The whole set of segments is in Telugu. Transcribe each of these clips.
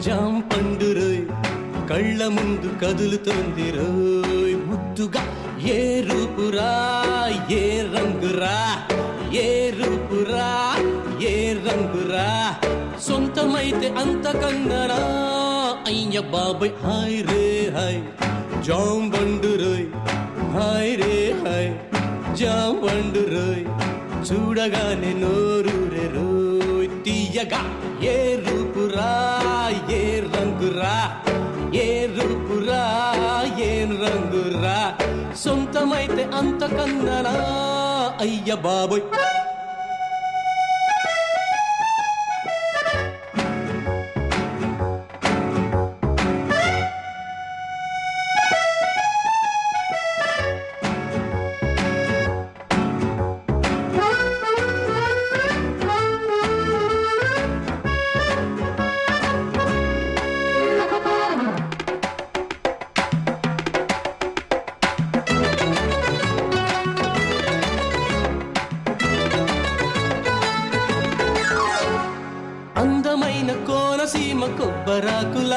జామ్ పండు రోయ్ కళ్ళ ముందు కదులుతోంది రోయ్ ముద్దుగా ఏ రూపురా ఏ రంగురా ఏ రూపురా ఏ రంగురా సొంతమైతే అంతకన్నరా అయ్య బాబాయ్ హాయ్ రే హాయ్ జామ్ పండు రోయ్ హాయ్ రే హాయ్ జామ్ పండు రోయ్ చూడగానే నోరూరే రోయ్ తీయగా ఏ రూపురా ఏ రంగురా ఏ రూపురా ఏ రంగురా సొంతమైతే అంతకన్నరా అయ్య బాబోయ్ అందమైన కోనసీమ కొబ్బరాకుల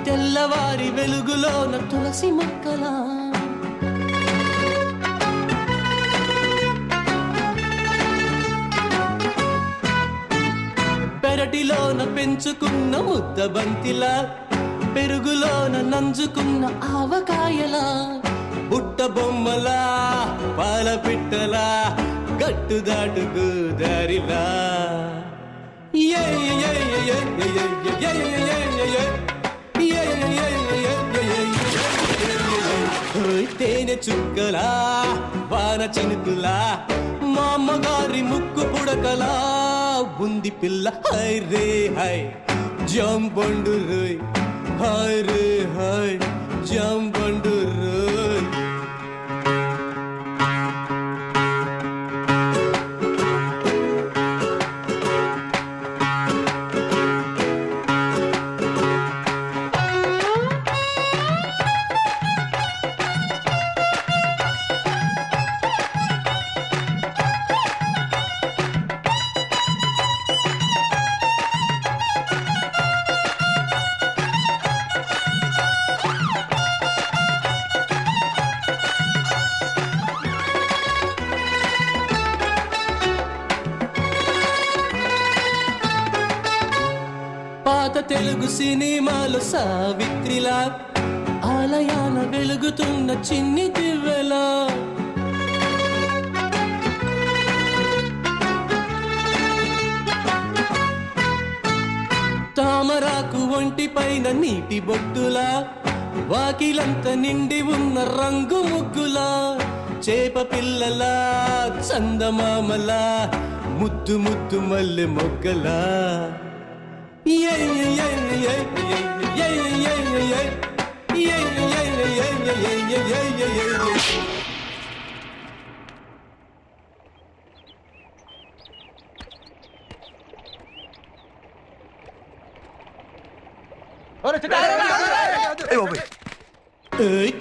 తెల్లవారి వెలుగులోన తులసి మొక్కల పెరటిలోన పెంచుకున్న ముద్ద బంతిలా పెరుగులోన నంజుకున్న ఆవకాయలా బుట్ట బొమ్మలా పాల పిట్టలా గట్టు దాటుకు దారిలా తేనె చుక్కలా వాన చినుకులా మా అమ్మగారి ముక్కు పుడకలా ఉంది పిల్ల హై రే హై జామ్ పండు రోయ్ హాయ్ రే హాయ్ జామ్ పండు రోయ్ పాత తెలుగు సినిమాలో సావిత్రిలా ఆలయాన వెలుగుతున్న చిన్ని దివ్వెలా తామరాకు ఒంటి పైన నీటి బొట్టులా వాకిలంత నిండి ఉన్న రంగు ముగ్గులా చేప పిల్లలా చందమామలా ముద్దు ముద్దు మల్లె మొగ్గలా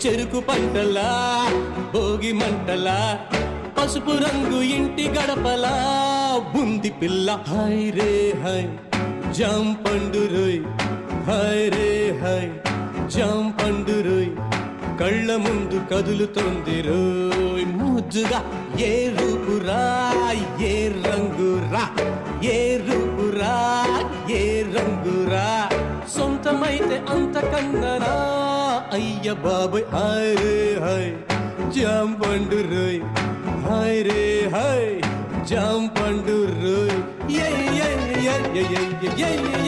చెరుకు పంటలా భోగి మంటలా పసుపు రంగు ఇంటి గడపలా బుంది పిల్ల హై రే హై జామ్ పండు రోయ్ హాయ్ రే హాయ్ జామ్ పండు రోయ్ కళ్ళ ముందు కదులుతోంది రోయ్ ముద్దుగా ఏ రూపురా ఏ రంగురా ఏ రూపురా ఏ రంగురా సొంతమైతే అంతకన్నరా అయ్య బాబాయ్ హాయ్ రే హాయ్ జామ్ పండు రోయ్ హాయ్ రే హాయ్ జామ్ పండు రోయ్ yeah